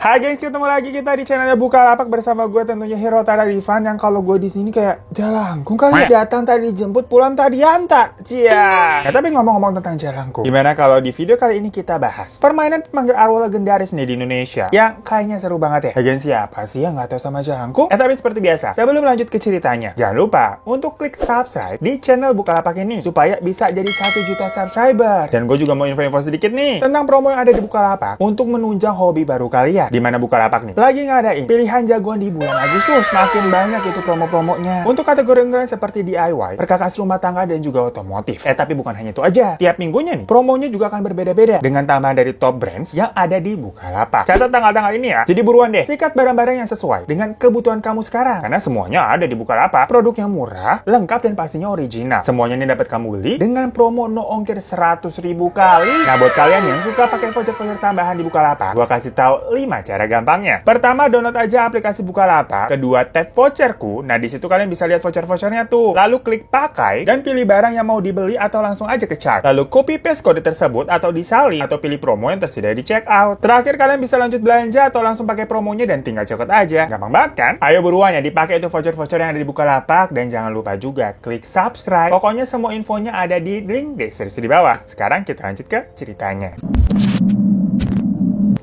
Hai guys, ketemu lagi kita di channelnya Bukalapak bersama gue tentunya Hero Tara Rifan yang kalau gue di sini kayak jalangkung kali datang tadi dijemput pulang tadi antar. Cia. Ya, tapi ngomong-ngomong tentang jalangkung, gimana kalau di video kali ini kita bahas permainan pemanggil arwah legendaris nih di Indonesia yang kayaknya seru banget ya. Bagian siapa sih yang nggak tahu sama jalangkung? Tapi seperti biasa, sebelum lanjut ke ceritanya, jangan lupa untuk klik subscribe di channel Bukalapak ini supaya bisa jadi 1 juta subscriber. Dan gue juga mau info-info sedikit nih tentang promo yang ada di Bukalapak untuk menunjang hobi baru kalian. Di mana Bukalapak nih lagi ngadain pilihan jagoan di bulan Agustus. Makin banyak itu promo-promonya untuk kategori unggulan seperti DIY, perkakas rumah tangga dan juga otomotif. Tapi bukan hanya itu aja, tiap minggunya nih promonya juga akan berbeda-beda dengan tambahan dari top brands yang ada di Bukalapak. Catat tanggal-tanggal ini ya, jadi buruan deh sikat barang-barang yang sesuai dengan kebutuhan kamu sekarang karena semuanya ada di Bukalapak. Produk yang murah, lengkap dan pastinya original. Semuanya ini dapat kamu beli dengan promo no ongkir 100.000 kali. Nah, buat kalian yang suka pakai voucher-voucher tambahan di Bukalapak, gua kasih tahu 5 cara gampangnya. Pertama, download aja aplikasi Bukalapak. Kedua, tap voucherku. Nah, di situ kalian bisa lihat voucher-vouchernya tuh. Lalu klik pakai dan pilih barang yang mau dibeli atau langsung aja ke chart. Lalu copy paste kode tersebut atau disalin atau pilih promo yang tersedia di checkout. Terakhir, kalian bisa lanjut belanja atau langsung pakai promonya dan tinggal checkout aja. Gampang banget kan? Ayo buruan ya dipakai itu voucher-voucher yang ada di Bukalapak dan jangan lupa juga klik subscribe. Pokoknya semua infonya ada di link deskripsi di bawah. Sekarang kita lanjut ke ceritanya.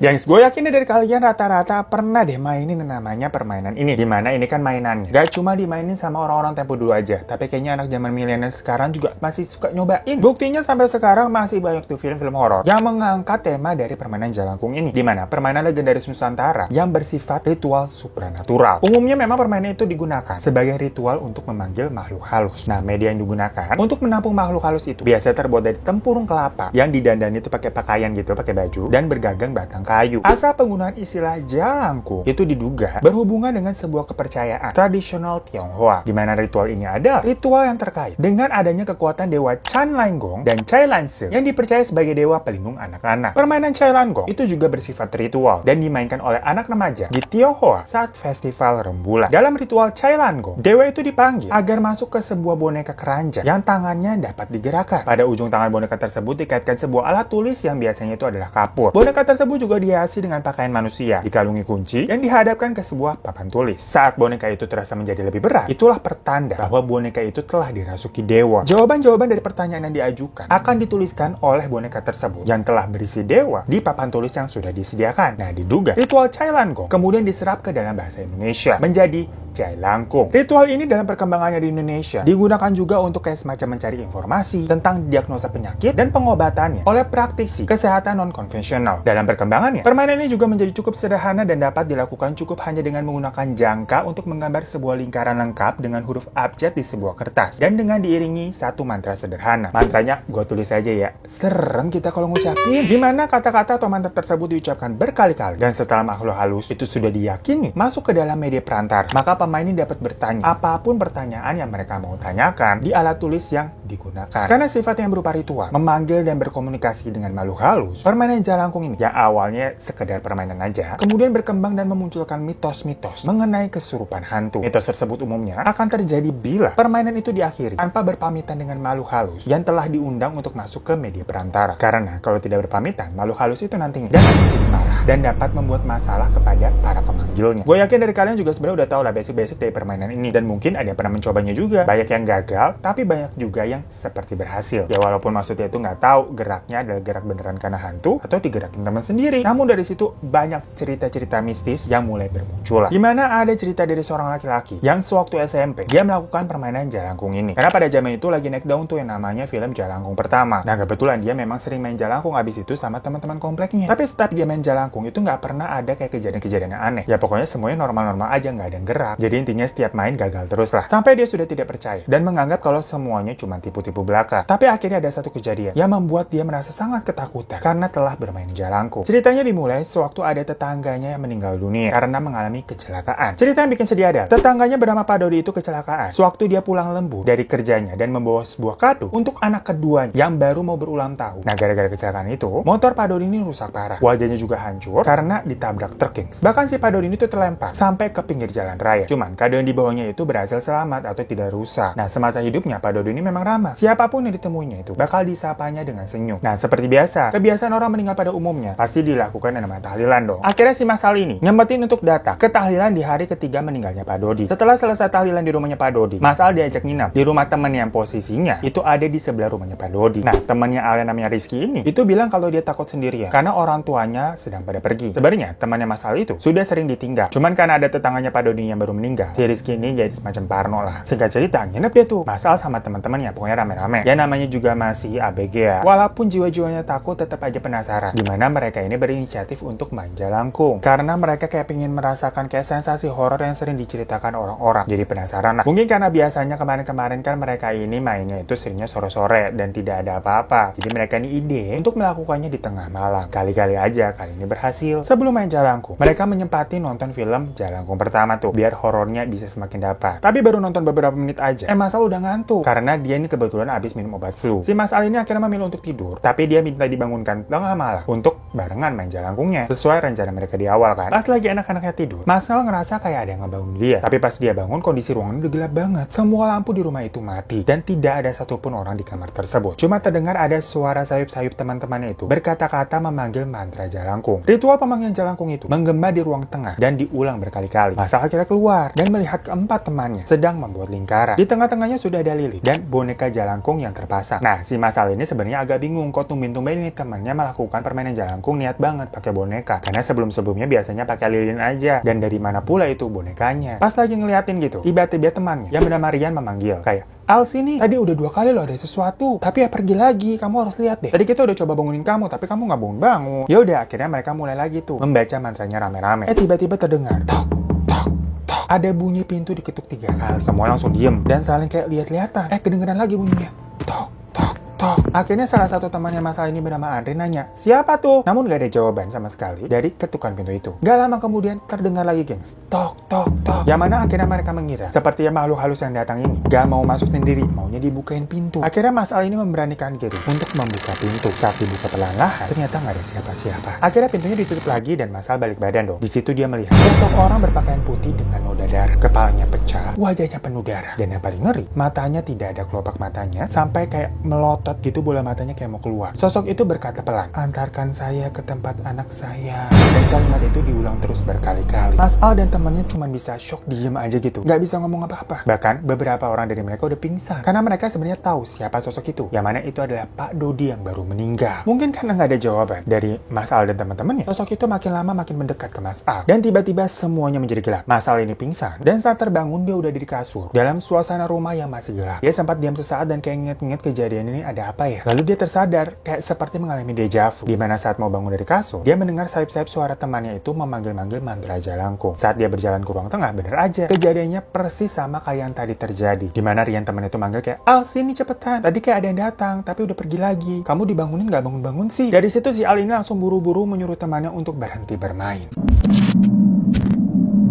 Gengs, gue yakin dari kalian rata-rata pernah deh mainin namanya permainan ini. Dimana ini kan mainannya gak cuma dimainin sama orang-orang tempo dulu aja, tapi kayaknya anak zaman milenial sekarang juga masih suka nyobain. Buktinya sampai sekarang masih banyak tuh film-film horor yang mengangkat tema dari permainan jalangkung ini. Dimana permainan legendaris Nusantara yang bersifat ritual supranatural. Umumnya memang permainan itu digunakan sebagai ritual untuk memanggil makhluk halus. Nah, media yang digunakan untuk menampung makhluk halus itu biasanya terbuat dari tempurung kelapa yang didandani itu pakai pakaian gitu, pakai baju dan bergagang batang kayu. Asal penggunaan istilah jalangkung itu diduga berhubungan dengan sebuah kepercayaan tradisional Tionghoa, di mana ritual ini adalah ritual yang terkait dengan adanya kekuatan dewa Chan Langgong dan Cai Lanse yang dipercaya sebagai dewa pelindung anak-anak. Permainan Cai Langgong itu juga bersifat ritual dan dimainkan oleh anak remaja di Tionghoa saat festival rembulan. Dalam ritual Cai Langgong, dewa itu dipanggil agar masuk ke sebuah boneka keranjang yang tangannya dapat digerakkan. Pada ujung tangan boneka tersebut dikaitkan sebuah alat tulis yang biasanya itu adalah kapur. Boneka tersebut juga dihiasi dengan pakaian manusia, dikalungi kunci, dan dihadapkan ke sebuah papan tulis. Saat boneka itu terasa menjadi lebih berat, itulah pertanda bahwa boneka itu telah dirasuki dewa. Jawaban-jawaban dari pertanyaan yang diajukan akan dituliskan oleh boneka tersebut yang telah berisi dewa di papan tulis yang sudah disediakan. Nah, diduga ritual Cai Langgong kemudian diserap ke dalam bahasa Indonesia menjadi jalangkung. Ritual ini dalam perkembangannya di Indonesia digunakan juga untuk kayak semacam mencari informasi tentang diagnosa penyakit dan pengobatannya oleh praktisi kesehatan non-konvensional. Dalam perkembangannya, permainan ini juga menjadi cukup sederhana dan dapat dilakukan cukup hanya dengan menggunakan jangka untuk menggambar sebuah lingkaran lengkap dengan huruf abjad di sebuah kertas dan dengan diiringi satu mantra sederhana. Mantranya gue tulis aja ya. Serem kita kalau ngucapin. Dimana kata-kata atau mantra tersebut diucapkan berkali-kali dan setelah makhluk halus itu sudah diyakini masuk ke dalam media perantara, maka pemain ini dapat bertanya apapun pertanyaan yang mereka mau tanyakan di alat tulis yang digunakan. Karena sifat yang berupa ritual, memanggil dan berkomunikasi dengan makhluk halus, permainan jalangkung ini yang awalnya sekedar permainan aja, kemudian berkembang dan memunculkan mitos-mitos mengenai kesurupan hantu. Mitos tersebut umumnya akan terjadi bila permainan itu diakhiri tanpa berpamitan dengan makhluk halus yang telah diundang untuk masuk ke media perantara. Karena kalau tidak berpamitan, makhluk halus itu nantinya dapat menjadi marah dan dapat membuat masalah kepada para pemanggilnya. Gue yakin dari kalian juga sebenarnya udah tahu lah basic dari permainan ini dan mungkin ada yang pernah mencobanya juga. Banyak yang gagal, tapi banyak juga yang seperti berhasil. Ya walaupun maksudnya itu nggak tahu geraknya adalah gerak beneran karena hantu atau digerakin teman sendiri. Namun dari situ banyak cerita-cerita mistis yang mulai bermunculan. Dimana ada cerita dari seorang laki-laki yang sewaktu SMP dia melakukan permainan jalangkung ini. Karena pada zaman itu lagi naik daun tuh yang namanya film Jalangkung Pertama. Nah kebetulan dia memang sering main jalangkung abis itu sama teman-teman kompleknya. Tapi setiap dia main jalangkung itu nggak pernah ada kayak kejadian-kejadian yang aneh. Ya pokoknya semuanya normal-normal aja, nggak ada yang gerak. Jadi intinya setiap main gagal terus lah. Sampai dia sudah tidak percaya dan menganggap kalau semuanya cuma tipu-tipu belaka. Tapi akhirnya ada satu kejadian yang membuat dia merasa sangat ketakutan karena telah bermain jalangkung. Ceritanya dimulai sewaktu ada tetangganya yang meninggal dunia karena mengalami kecelakaan. Cerita yang bikin sedih adalah tetangganya bernama Pak Dodi itu kecelakaan sewaktu dia pulang lembur dari kerjanya dan membawa sebuah kado untuk anak keduanya yang baru mau berulang tahun. Nah gara-gara kecelakaan itu, motor Pak Dodi ini rusak parah. Wajahnya juga hancur karena ditabrak truk. Bahkan si Pak Dodi ini tuh terlempar sampai ke pinggir jalan raya. cuman kado yang dibawanya itu berhasil selamat atau tidak rusak. Nah, semasa hidupnya Pak Dodo ini memang ramah. Siapapun yang ditemuinya itu bakal disapanya dengan senyum. Nah, seperti biasa, kebiasaan orang meninggal pada umumnya pasti dilakukan yang namanya tahlilan dong. Akhirnya si Mas Al ini nyempetin untuk datang ke tahlilan di hari ketiga meninggalnya Pak Dodi. Setelah selesai tahlilan di rumahnya Pak Dodi, Mas Al diajak nginap di rumah teman yang posisinya itu ada di sebelah rumahnya Pak Dodi. Nah, temannya Al yang namanya Rizky ini itu bilang kalau dia takut sendirian karena orang tuanya sedang pada pergi. Sebenarnya temannya Mas Al itu sudah sering ditinggal. Cuman karena ada tetangganya Pak Dodi yang baru meninggal, si Rizky ini jadi semacam parno lah. Singkat cerita, nginep dia tuh Mas Al sama teman-temannya, pokoknya rame-rame. Ya namanya juga masih ABG ya. Walaupun jiwa-jiwanya takut, tetap aja penasaran gimana mereka ini berinisiatif untuk main jalangkung. Karena mereka kayak pengen merasakan kayak sensasi horor yang sering diceritakan orang-orang. Jadi penasaran lah. Mungkin karena biasanya kemarin-kemarin kan mereka ini mainnya itu seringnya sore-sore dan tidak ada apa-apa. Jadi mereka ini ide untuk melakukannya di tengah malam. Kali-kali aja, kali ini berhasil. Sebelum main jalangkung, mereka menyempati nonton film Jalangkung pertama tuh, biar horornya bisa semakin dapat. Tapi baru nonton beberapa menit aja, Mas Al udah ngantuk. Karena dia ini kebetulan habis minum obat flu. Si Mas Al ini akhirnya memilih untuk tidur, tapi dia minta dibangunkan tengah malam untuk barengan main jalangkungnya. Sesuai rencana mereka di awal kan. Pas lagi anak-anaknya tidur, Mas Al ngerasa kayak ada yang ngebangun dia. Tapi pas dia bangun, kondisi ruangan udah gelap banget. Semua lampu di rumah itu mati, dan tidak ada satupun orang di kamar tersebut. Cuma terdengar ada suara sayup-sayup teman-temannya itu berkata-kata memanggil mantra jalangkung. Ritual pemanggilan jalangkung itu menggema di ruang tengah dan diulang berkali-kali. Mas Al akhirnya keluar dan melihat keempat temannya sedang membuat lingkaran. Di tengah-tengahnya sudah ada lilin dan boneka jalangkung yang terpasang. Nah, si Mas Al ini sebenarnya agak bingung kok tumben-tumben ini temannya melakukan permainan jalangkung niat banget pakai boneka. Karena sebelum-sebelumnya biasanya pakai lilin aja. Dan dari mana pula itu bonekanya. Pas lagi ngeliatin gitu, tiba-tiba temannya yang bernama Rian memanggil kayak, "Al sini, tadi udah 2 kali loh ada sesuatu, tapi ya pergi lagi, kamu harus lihat deh. Tadi kita udah coba bangunin kamu, tapi kamu nggak bangun-bangun." Ya udah, akhirnya mereka mulai lagi tuh membaca mantranya rame-rame. Tiba-tiba terdengar tok tok tok. Ada bunyi pintu diketuk 3 kali. Semua langsung diem dan saling kayak lihat-lihatan. Kedengeran lagi bunyinya. Tok tok tok. Akhirnya salah satu temannya Mas Al ini bernama Andre nanya, "Siapa tuh?" Namun gak ada jawaban sama sekali dari ketukan pintu itu. Gak lama kemudian terdengar lagi, gengs. Tok tok tok. Yang mana akhirnya mereka mengira seperti makhluk halus yang datang ini gak mau masuk sendiri, maunya dibukain pintu. Akhirnya Mas Al ini memberanikan diri untuk membuka pintu. Saat dibuka perlahan-lahan, ternyata gak ada siapa-siapa. Akhirnya pintunya ditutup lagi dan Mas Al balik badan dong. Di situ dia melihat sosok orang berpakaian putih dengan noda darah. Kepalanya pecah, wajahnya penuh darah. Dan yang paling ngeri, matanya tidak ada kelopak matanya, sampai kayak melotot gitu, bola matanya kayak mau keluar. Sosok itu berkata pelan, "Antarkan saya ke tempat anak saya." Dan kalimat itu diulang terus berkali-kali. Mas Al dan temannya cuma bisa shock, diem aja gitu, nggak bisa ngomong apa-apa. Bahkan beberapa orang dari mereka udah pingsan karena mereka sebenarnya tahu siapa sosok itu, yang mana itu adalah Pak Dodi yang baru meninggal. Mungkin karena nggak ada jawaban dari Mas Al dan teman-temannya, sosok itu makin lama makin mendekat ke Mas Al. Dan tiba-tiba semuanya menjadi gelap. Mas Al ini pingsan dan saat terbangun dia udah di kasur dalam suasana rumah yang masih gelap. Dia sempat diam sesaat dan kayak inget-inget kejadian ini ada apa ya. Lalu dia tersadar kayak seperti mengalami deja vu, di mana saat mau bangun dari kasur, dia mendengar sayup-sayup suara temannya itu memanggil-manggil mantra jalangkung. Saat dia berjalan ke ruang tengah, bener aja kejadiannya persis sama kayak yang tadi terjadi, di mana Rian temannya itu manggil kayak, "Al sini cepetan, tadi kayak ada yang datang tapi udah pergi lagi, kamu dibangunin nggak bangun-bangun sih." Dari situ si Al ini langsung buru-buru menyuruh temannya untuk berhenti bermain.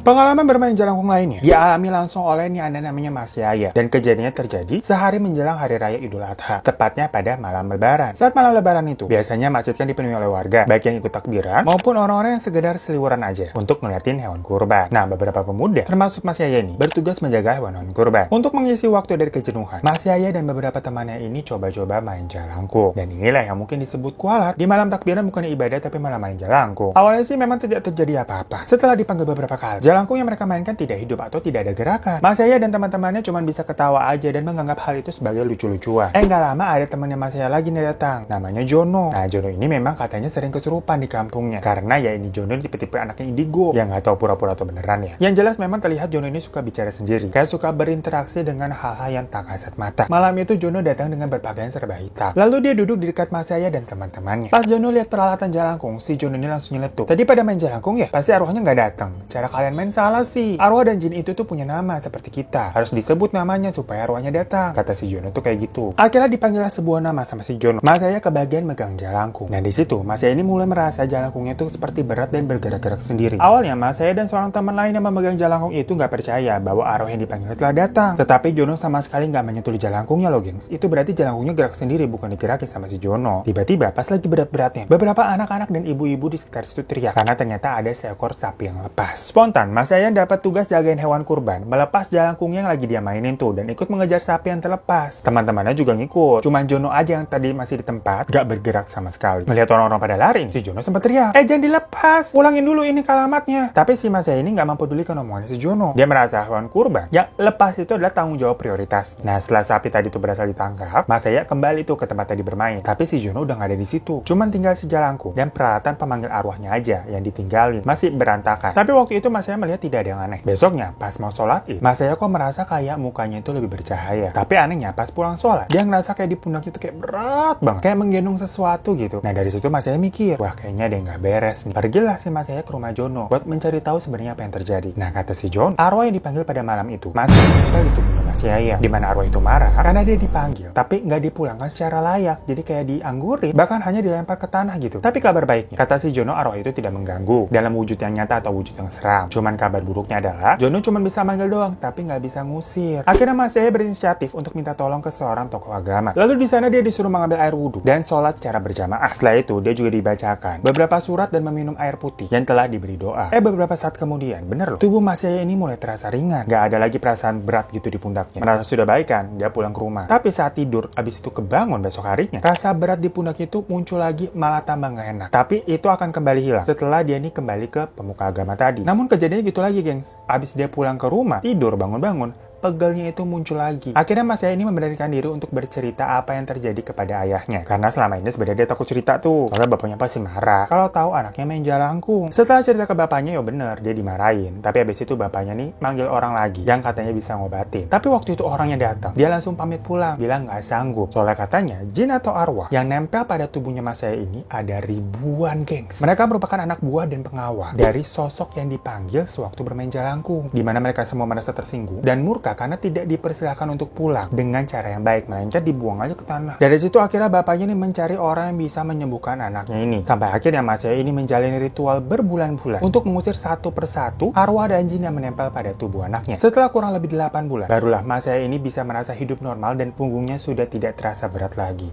Pengalaman bermain jalangkung lainnya dialami langsung oleh anda namanya Mas Yaya, dan kejadiannya terjadi sehari menjelang Hari Raya Idul Adha, tepatnya pada malam Lebaran. Saat malam Lebaran itu, biasanya masjid kan dipenuhi oleh warga, baik yang ikut takbiran maupun orang-orang yang sekedar seliweran aja untuk ngeliatin hewan kurban. Nah, beberapa pemuda, termasuk Mas Yaya ini, bertugas menjaga hewan-hewan kurban. Untuk mengisi waktu dari kejenuhan, Mas Yaya dan beberapa temannya ini coba-coba main jalangkung. Dan inilah yang mungkin disebut kualat. Di malam takbiran bukan ibadah tapi malah main jalangkung. Awalnya sih memang tidak terjadi apa-apa. Setelah dipanggil beberapa kali, jalangkung yang mereka mainkan tidak hidup atau tidak ada gerakan. Mas Yaya dan teman-temannya cuma bisa ketawa aja dan menganggap hal itu sebagai lucu-lucuan. Nggak lama ada temannya Mas Yaya lagi nih datang. Namanya Jono. Nah, Jono ini memang katanya sering kesurupan di kampungnya. Karena ya ini Jono tipe-tipe anaknya indigo. Yang nggak tahu pura-pura atau beneran ya. Yang jelas memang terlihat Jono ini suka bicara sendiri. Kayak suka berinteraksi dengan hal-hal yang tak kasat mata. Malam itu Jono datang dengan berpakaian serba hitam. Lalu dia duduk di dekat Mas Yaya dan teman-temannya. Pas Jono lihat peralatan jalangkung, si Jono ini langsung nyeletuk. "Tadi pada main jalangkung ya? Pasti arwahnya nggak datang. Cara kalian main salah sih. Arwah dan jin itu tuh punya nama seperti kita. Harus disebut namanya supaya arwahnya datang," kata si Jono tuh kayak gitu. Akhirnya dipanggillah sebuah nama sama si Jono. Mas Yaya kebagian megang jalangkung. Nah di situ Mas Yaya ini mulai merasa jalangkungnya tuh seperti berat dan bergerak-gerak sendiri. Awalnya Mas Yaya dan seorang teman lain yang memegang jalangkung itu nggak percaya bahwa arwah yang dipanggil telah datang. Tetapi Jono sama sekali nggak menyentuh jalangkungnya loh gengs. Itu berarti jalangkungnya gerak sendiri, bukan digerakin sama si Jono. Tiba-tiba pas lagi berat-beratnya, beberapa anak-anak dan ibu-ibu di sekitar situ teriak karena ternyata ada seekor sapi yang lepas. Spontan Mas Yayan dapat tugas jagain hewan kurban, melepas jalangkung yang lagi dia mainin tuh, dan ikut mengejar sapi yang terlepas. Teman-temannya juga ngikut, cuman Jono aja yang tadi masih di tempat, gak bergerak sama sekali. Ngelihat orang-orang pada lari, si Jono sempat teriak, jangan dilepas, ulangin dulu ini kalimatnya. Tapi si Mas Yayan ini gak mempedulikan omongan si Jono. Dia merasa hewan kurban yang lepas itu adalah tanggung jawab prioritas. Nah, setelah sapi tadi tuh berhasil ditangkap, Mas Yayan kembali tuh ke tempat tadi bermain. Tapi si Jono udah gak ada di situ, cuman tinggal si jalangkung dan peralatan pemanggil arwahnya aja yang ditinggalin masih berantakan. Tapi waktu itu Mas Yayan melihat tidak ada yang aneh. Besoknya pas mau sholat Id, Mas Yayan kok merasa kayak mukanya itu lebih bercahaya. Tapi anehnya pas pulang sholat, dia ngerasa kayak di pundak itu kayak berat banget, kayak menggendong sesuatu gitu. Nah, dari situ Mas Yayan mikir, wah kayaknya ada yang nggak beres nih. Pergilah si Mas Yayan ke rumah Jono buat mencari tahu sebenarnya apa yang terjadi. Nah, kata si Jono, arwah yang dipanggil pada malam itu masih menempel di tubuhnya Mas Yayan. Dimana arwah itu marah karena dia dipanggil, tapi nggak dipulangkan secara layak. Jadi kayak dianggurin, bahkan hanya dilempar ke tanah gitu. Tapi kabar baiknya, kata si Jono, arwah itu tidak mengganggu dalam wujud yang nyata atau wujud yang seram. Cuman kabar buruknya adalah Jono cuma bisa manggil doang, tapi nggak bisa ngusir. Akhirnya Mas Yayan berinisiatif untuk minta tolong ke seorang tokoh agama. Lalu di sana dia disuruh mengambil air wudhu dan sholat secara berjamaah. Setelah itu dia juga dibacakan beberapa surat dan meminum air putih yang telah diberi doa. Beberapa saat kemudian, bener loh, tubuh Mas Yayan ini mulai terasa ringan. Nggak ada lagi perasaan berat gitu di pundaknya. Merasa sudah baik kan, dia pulang ke rumah. Tapi saat tidur, abis itu kebangun besok harinya, rasa berat di pundak itu muncul lagi, malah tambah nggak enak. Tapi itu akan kembali hilang setelah dia ini kembali ke pemuka agama tadi. Namun kejadiannya gitu lagi, gengs. Abis dia pulang ke rumah, tidur, bangun-bangun, pegelnya itu muncul lagi. Akhirnya Mas Yayan ini memberanikan diri untuk bercerita apa yang terjadi kepada ayahnya. Karena selama ini sebenarnya dia takut cerita tuh. Soalnya bapaknya pasti marah kalau tahu anaknya main jalangkung. Setelah cerita ke bapaknya, ya bener, dia dimarahin. Tapi habis itu bapaknya nih manggil orang lagi yang katanya bisa ngobatin. Tapi waktu itu orangnya datang, dia langsung pamit pulang, bilang nggak sanggup. Soalnya katanya jin atau arwah yang nempel pada tubuhnya Mas Yayan ini ada ribuan, gengs. Mereka merupakan anak buah dan pengawal dari sosok yang dipanggil sewaktu bermain jalangkung, di mana mereka semua merasa tersinggung dan murka karena tidak dipersilakan untuk pulang dengan cara yang baik, melainkan dibuang aja ke tanah. Dari situ akhirnya bapaknya ini mencari orang yang bisa menyembuhkan anaknya ini. Sampai akhirnya Mas Yayan ini menjalani ritual berbulan-bulan untuk mengusir satu persatu arwah dan jin yang menempel pada tubuh anaknya. Setelah kurang lebih 8 bulan, barulah Mas Yayan ini bisa merasa hidup normal dan punggungnya sudah tidak terasa berat lagi.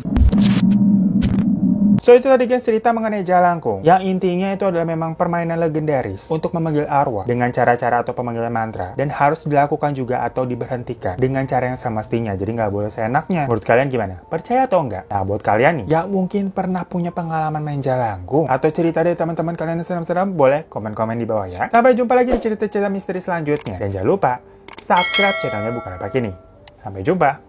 So itu tadi guys cerita mengenai jalangkung, yang intinya itu adalah memang permainan legendaris untuk memanggil arwah dengan cara-cara atau pemanggilan mantra, dan harus dilakukan juga atau diberhentikan dengan cara yang semestinya, jadi nggak boleh seenaknya. Menurut kalian gimana? Percaya atau enggak? Nah, buat kalian nih yang mungkin pernah punya pengalaman main jalangkung atau cerita dari teman-teman kalian yang seram-seram, boleh komen-komen di bawah ya. Sampai jumpa lagi di cerita-cerita misteri selanjutnya, dan jangan lupa subscribe channelnya Bukan Apa Kini. Sampai jumpa.